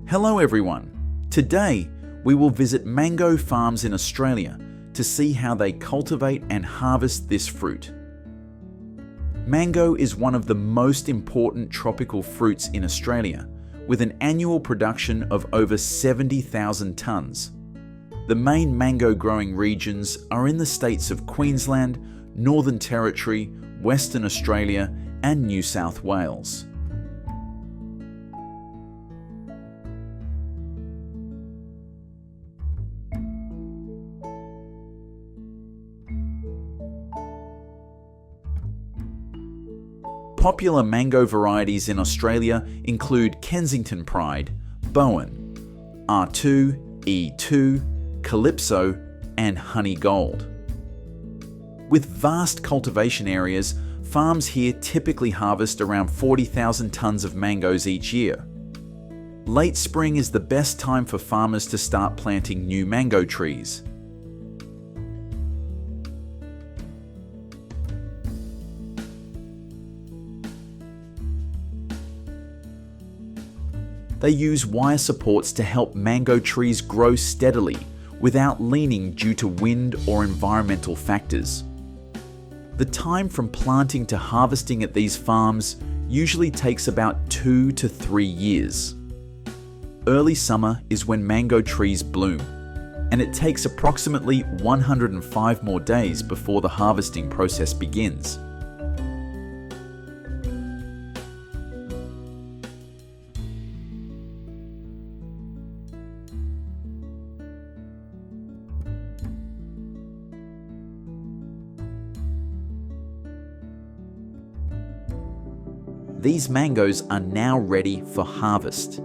Hello everyone. Today we will visit mango farms in Australia to see how they cultivate and harvest this fruit. Mango is one of the most important tropical fruits in Australia, with an annual production of over 70,000 tonnes. The main mango growing regions are in the states of Queensland, Northern Territory, Western Australia and New South Wales. Popular mango varieties in Australia include Kensington Pride, Bowen, R2, E2, Calypso and Honey Gold. With vast cultivation areas, farms here typically harvest around 40,000 tonnes of mangoes each year. Late spring is the best time for farmers to start planting new mango trees. They use wire supports to help mango trees grow steadily without leaning due to wind or environmental factors. The time from planting to harvesting at these farms usually takes about 2 to 3 years. Early summer is when mango trees bloom, and it takes approximately 105 more days before the harvesting process begins. These mangoes are now ready for harvest.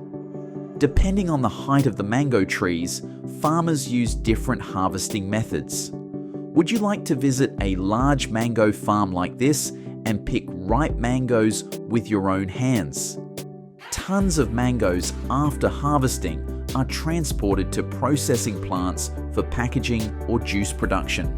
Depending on the height of the mango trees, farmers use different harvesting methods. Would you like to visit a large mango farm like this and pick ripe mangoes with your own hands? Tons of mangoes after harvesting are transported to processing plants for packaging or juice production.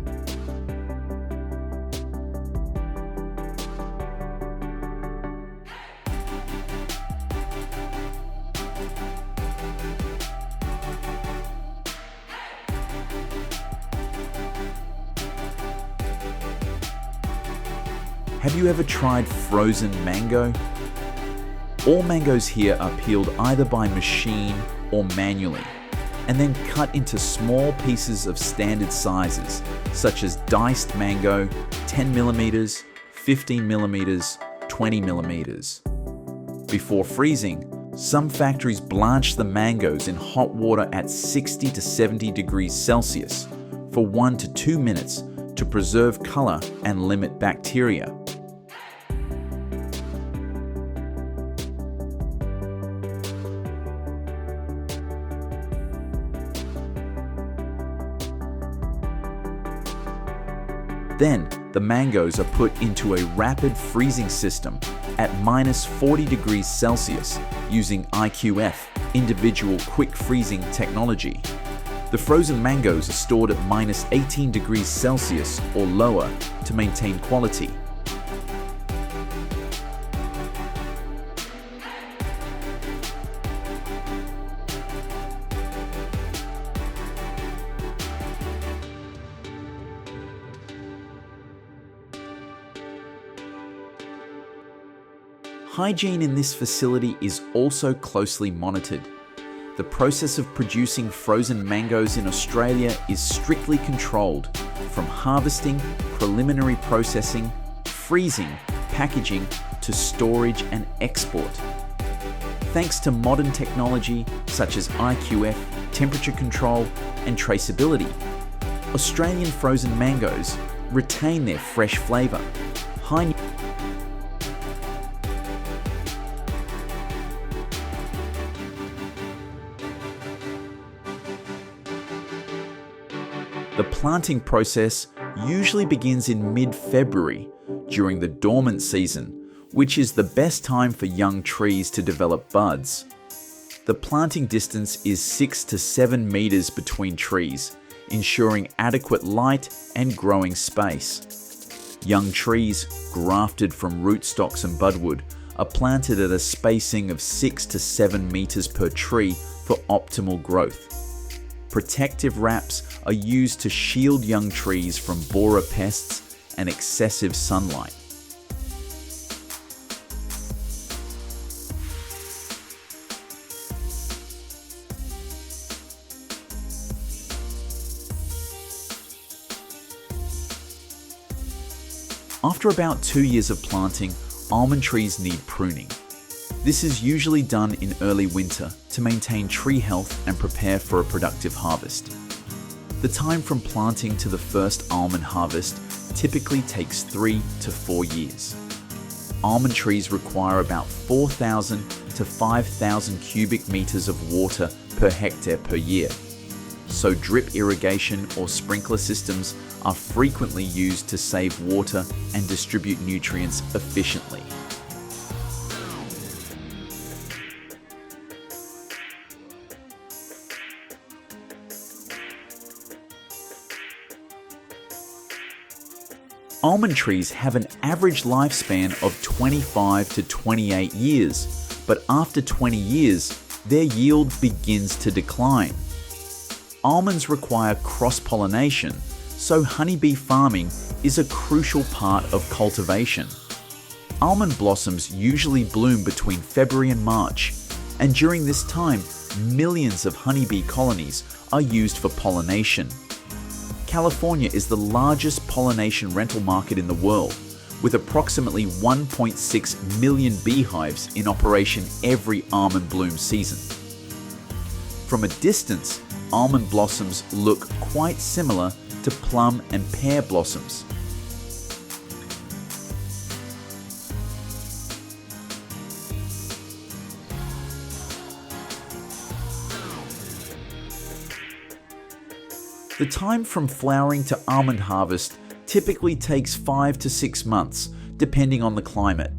Have you ever tried frozen mango? All mangoes here are peeled either by machine or manually, and then cut into small pieces of standard sizes, such as diced mango, 10mm, 15mm, 20mm. Before freezing, some factories blanch the mangoes in hot water at 60 to 70 degrees Celsius for 1 to 2 minutes to preserve color and limit bacteria. Then, the mangoes are put into a rapid freezing system at -40 degrees Celsius using IQF, individual quick freezing technology. The frozen mangoes are stored at -18 degrees Celsius or lower to maintain quality. Hygiene in this facility is also closely monitored. The process of producing frozen mangoes in Australia is strictly controlled, from harvesting, preliminary processing, freezing, packaging, to storage and export. Thanks to modern technology such as IQF, temperature control, and traceability, Australian frozen mangoes retain their fresh flavour, high The planting process usually begins in mid-February during the dormant season, which is the best time for young trees to develop buds. The planting distance is 6 to 7 meters between trees, ensuring adequate light and growing space. Young trees, grafted from rootstocks and budwood, are planted at a spacing of 6 to 7 meters per tree for optimal growth. Protective wraps are used to shield young trees from borer pests and excessive sunlight. After about 2 years of planting, almond trees need pruning. This is usually done in early winter to maintain tree health and prepare for a productive harvest. The time from planting to the first almond harvest typically takes 3 to 4 years. Almond trees require about 4,000 to 5,000 cubic meters of water per hectare per year, so drip irrigation or sprinkler systems are frequently used to save water and distribute nutrients efficiently. Almond trees have an average lifespan of 25 to 28 years, but after 20 years, their yield begins to decline. Almonds require cross-pollination, so honeybee farming is a crucial part of cultivation. Almond blossoms usually bloom between February and March, and during this time, millions of honeybee colonies are used for pollination. California is the largest pollination rental market in the world, with approximately 1.6 million beehives in operation every almond bloom season. From a distance, almond blossoms look quite similar to plum and pear blossoms. The time from flowering to almond harvest typically takes 5 to 6 months, depending on the climate.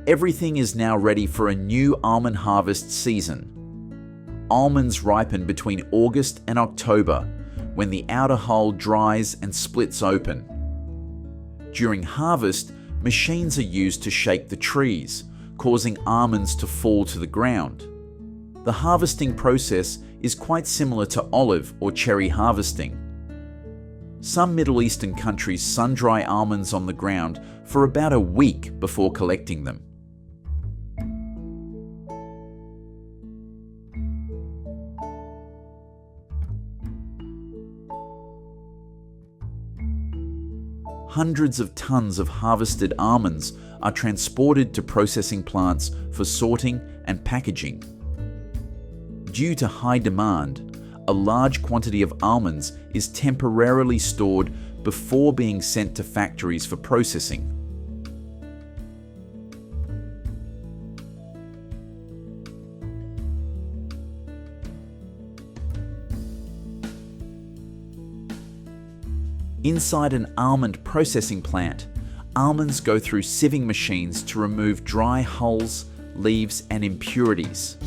Everything is now ready for a new almond harvest season. Almonds ripen between August and October, when the outer hull dries and splits open. During harvest, machines are used to shake the trees, causing almonds to fall to the ground. The harvesting process is quite similar to olive or cherry harvesting. Some Middle Eastern countries sun-dry almonds on the ground for about a week before collecting them. Hundreds of tons of harvested almonds are transported to processing plants for sorting and packaging. Due to high demand, a large quantity of almonds is temporarily stored before being sent to factories for processing. Inside an almond processing plant, almonds go through sieving machines to remove dry hulls, leaves, and impurities.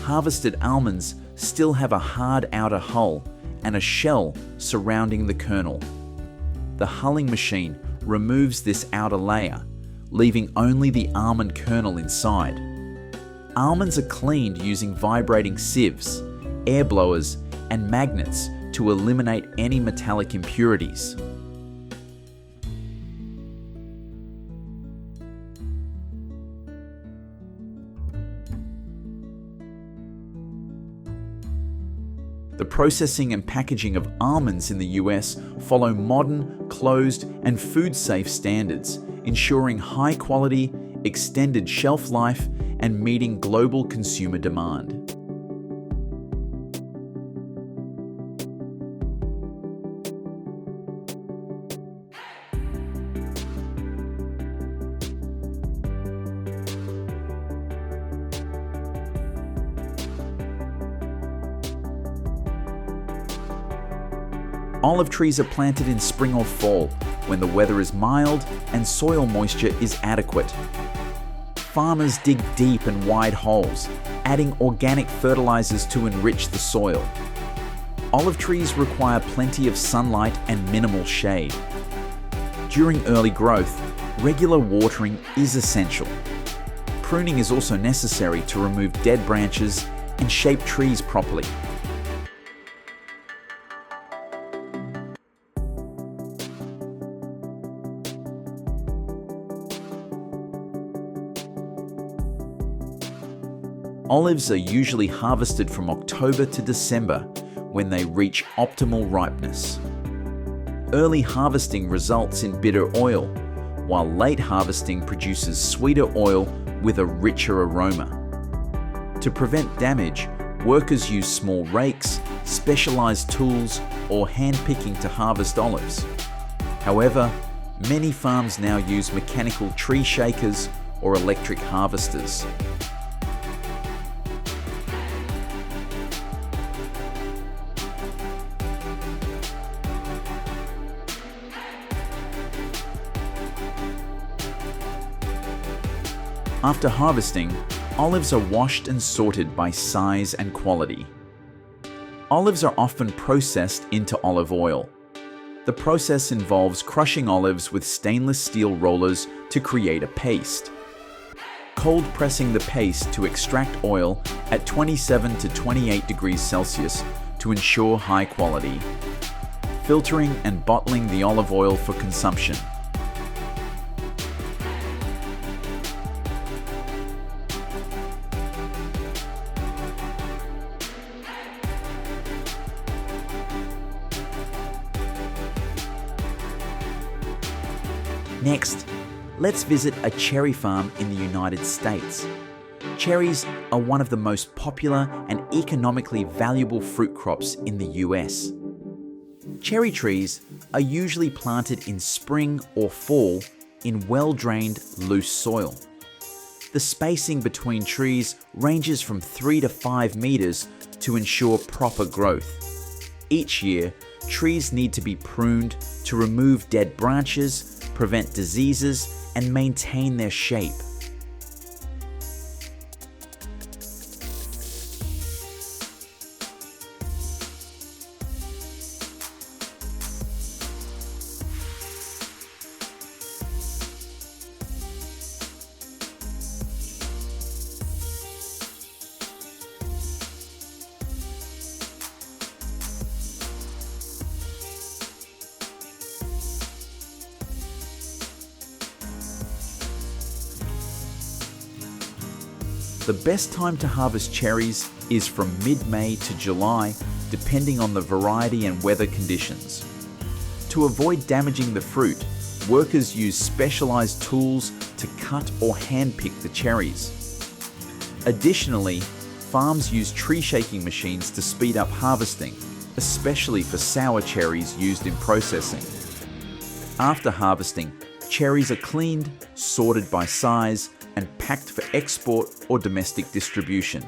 Harvested almonds still have a hard outer hull and a shell surrounding the kernel. The hulling machine removes this outer layer, leaving only the almond kernel inside. Almonds are cleaned using vibrating sieves, air blowers, and magnets to eliminate any metallic impurities. The processing and packaging of almonds in the US follow modern, closed, and food-safe standards, ensuring high quality, extended shelf life, and meeting global consumer demand. Olive trees are planted in spring or fall, when the weather is mild and soil moisture is adequate. Farmers dig deep and wide holes, adding organic fertilizers to enrich the soil. Olive trees require plenty of sunlight and minimal shade. During early growth, regular watering is essential. Pruning is also necessary to remove dead branches and shape trees properly. Olives are usually harvested from October to December when they reach optimal ripeness. Early harvesting results in bitter oil, while late harvesting produces sweeter oil with a richer aroma. To prevent damage, workers use small rakes, specialized tools, or hand-picking to harvest olives. However, many farms now use mechanical tree shakers or electric harvesters. After harvesting, olives are washed and sorted by size and quality. Olives are often processed into olive oil. The process involves crushing olives with stainless steel rollers to create a paste. Cold pressing the paste to extract oil at 27 to 28 degrees Celsius to ensure high quality. Filtering and bottling the olive oil for consumption. Next, let's visit a cherry farm in the United States. Cherries are one of the most popular and economically valuable fruit crops in the US. Cherry trees are usually planted in spring or fall in well-drained, loose soil. The spacing between trees ranges from 3 to 5 meters to ensure proper growth. Each year, trees need to be pruned to remove dead branches, prevent diseases, and maintain their shape. The best time to harvest cherries is from mid-May to July, depending on the variety and weather conditions. To avoid damaging the fruit, workers use specialized tools to cut or hand-pick the cherries. Additionally, farms use tree shaking machines to speed up harvesting, especially for sour cherries used in processing. After harvesting, cherries are cleaned, sorted by size, and packed for export or domestic distribution.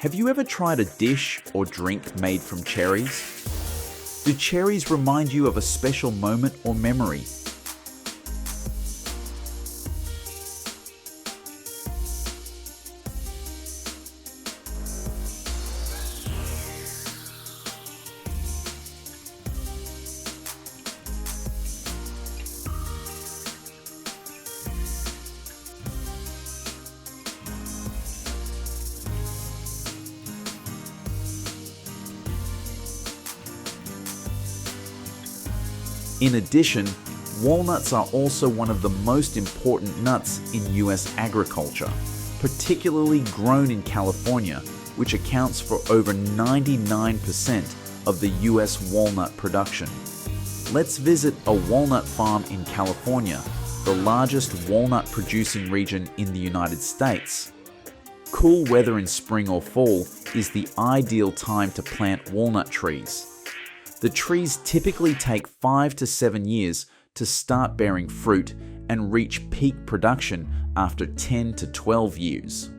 Have you ever tried a dish or drink made from cherries? Do cherries remind you of a special moment or memory? In addition, walnuts are also one of the most important nuts in US agriculture, particularly grown in California, which accounts for over 99% of the US walnut production. Let's visit a walnut farm in California, the largest walnut producing region in the United States. Cool weather in spring or fall is the ideal time to plant walnut trees. The trees typically take 5 to 7 years to start bearing fruit and reach peak production after 10 to 12 years.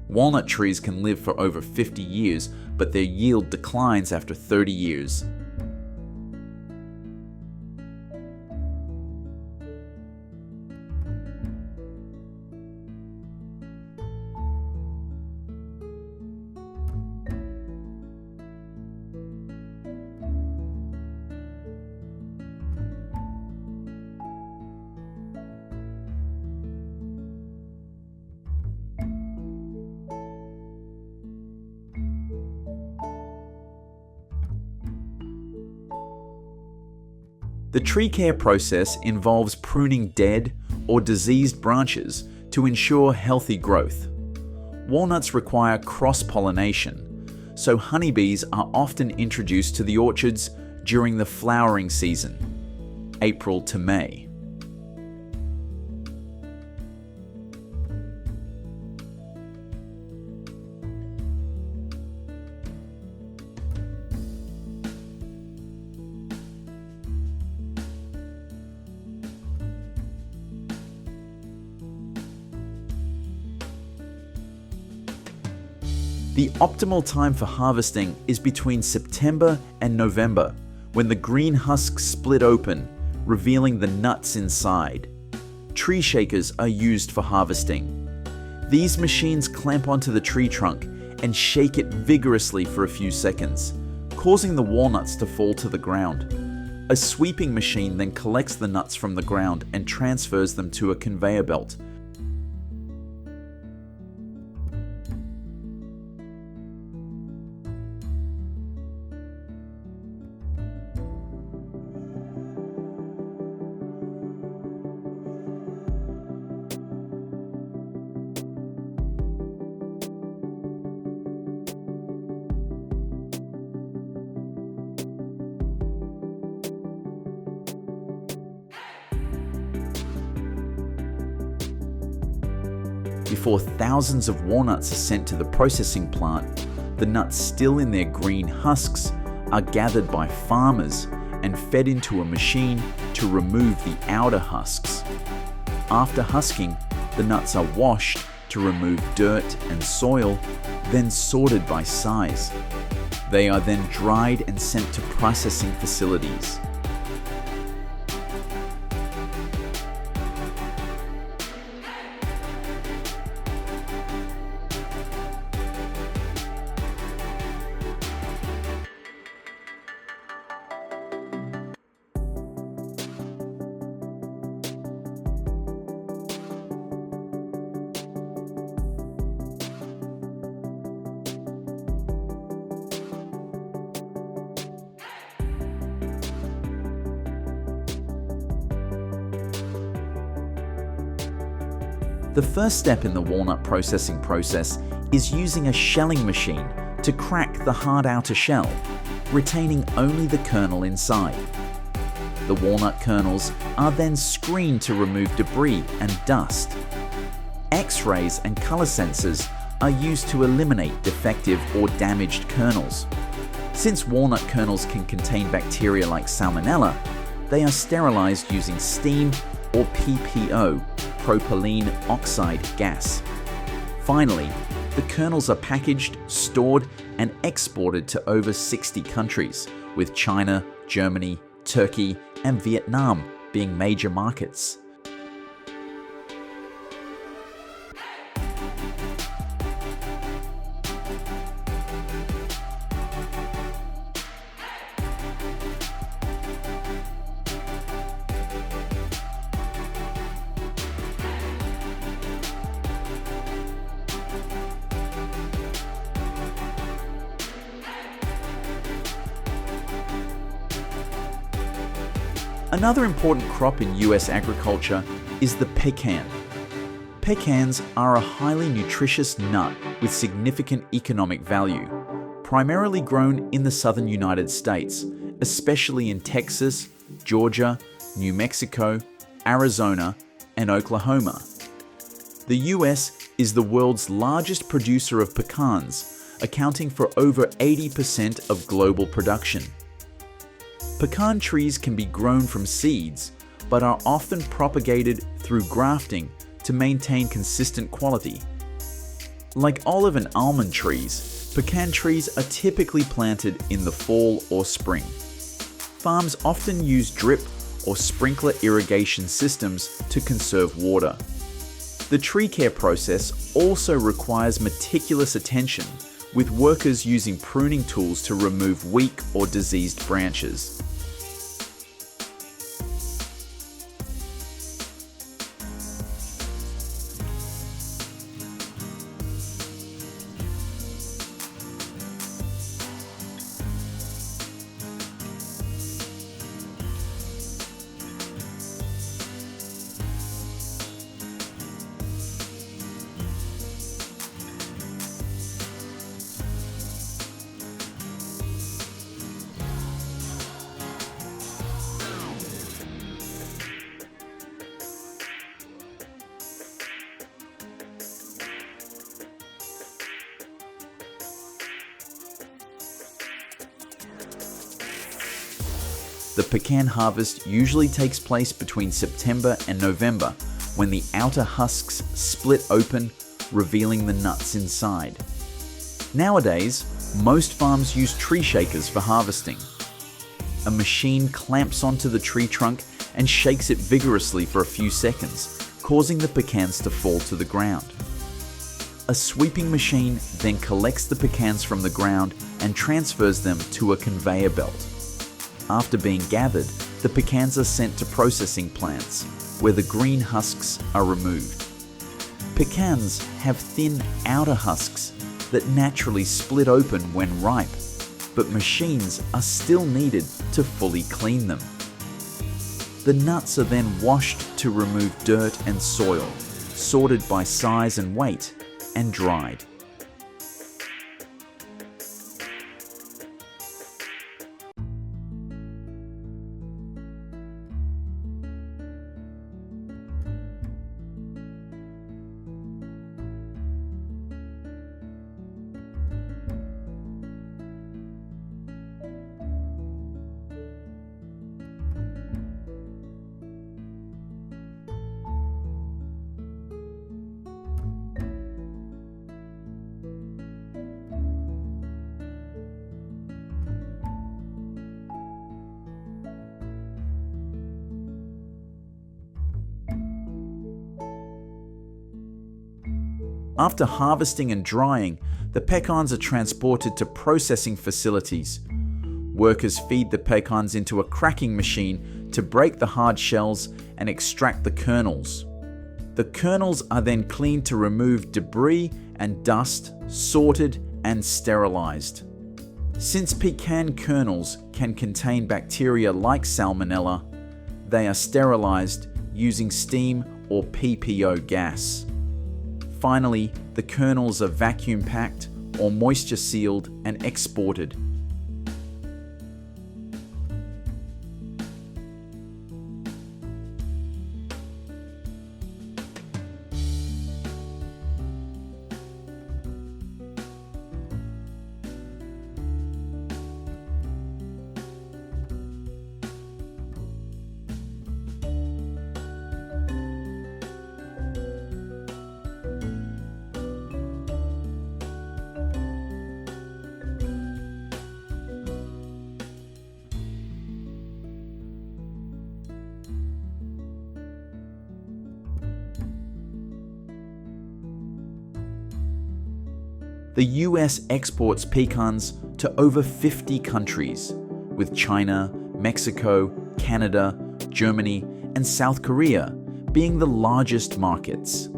Walnut trees can live for over 50 years, but their yield declines after 30 years. The tree care process involves pruning dead or diseased branches to ensure healthy growth. Walnuts require cross-pollination, so honeybees are often introduced to the orchards during the flowering season, April to May. The optimal time for harvesting is between September and November, when the green husks split open, revealing the nuts inside. Tree shakers are used for harvesting. These machines clamp onto the tree trunk and shake it vigorously for a few seconds, causing the walnuts to fall to the ground. A sweeping machine then collects the nuts from the ground and transfers them to a conveyor belt. Before thousands of walnuts are sent to the processing plant, the nuts still in their green husks are gathered by farmers and fed into a machine to remove the outer husks. After husking, the nuts are washed to remove dirt and soil, then sorted by size. They are then dried and sent to processing facilities. The first step in the walnut processing process is using a shelling machine to crack the hard outer shell, retaining only the kernel inside. The walnut kernels are then screened to remove debris and dust. X-rays and color sensors are used to eliminate defective or damaged kernels. Since walnut kernels can contain bacteria like Salmonella, they are sterilized using steam or PPO, propylene oxide gas. Finally, the kernels are packaged, stored, and exported to over 60 countries, with China, Germany, Turkey, and Vietnam being major markets. Another important crop in US agriculture is the pecan. Pecans are a highly nutritious nut with significant economic value, primarily grown in the southern United States, especially in Texas, Georgia, New Mexico, Arizona, and Oklahoma. The US is the world's largest producer of pecans, accounting for over 80% of global production. Pecan trees can be grown from seeds, but are often propagated through grafting to maintain consistent quality. Like olive and almond trees, pecan trees are typically planted in the fall or spring. Farms often use drip or sprinkler irrigation systems to conserve water. The tree care process also requires meticulous attention, with workers using pruning tools to remove weak or diseased branches. The pecan harvest usually takes place between September and November, when the outer husks split open, revealing the nuts inside. Nowadays, most farms use tree shakers for harvesting. A machine clamps onto the tree trunk and shakes it vigorously for a few seconds, causing the pecans to fall to the ground. A sweeping machine then collects the pecans from the ground and transfers them to a conveyor belt. After being gathered, the pecans are sent to processing plants, where the green husks are removed. Pecans have thin outer husks that naturally split open when ripe, but machines are still needed to fully clean them. The nuts are then washed to remove dirt and soil, sorted by size and weight, and dried. After harvesting and drying, the pecans are transported to processing facilities. Workers feed the pecans into a cracking machine to break the hard shells and extract the kernels. The kernels are then cleaned to remove debris and dust, sorted and sterilized. Since pecan kernels can contain bacteria like Salmonella, they are sterilized using steam or PPO gas. Finally, the kernels are vacuum packed or moisture sealed and exported. The US exports pecans to over 50 countries, with China, Mexico, Canada, Germany, and South Korea being the largest markets.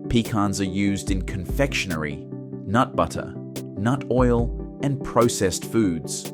Pecans are used in confectionery, nut butter, nut oil, and processed foods.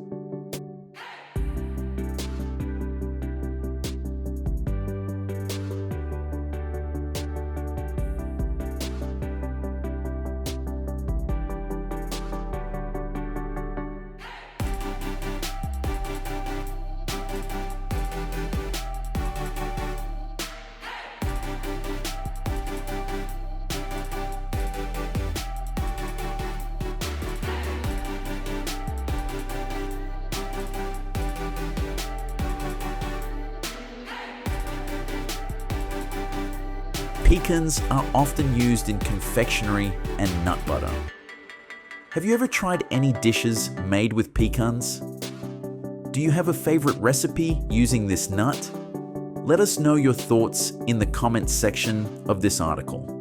Pecans are often used in confectionery and nut butter. Have you ever tried any dishes made with pecans? Do you have a favorite recipe using this nut? Let us know your thoughts in the comments section of this article.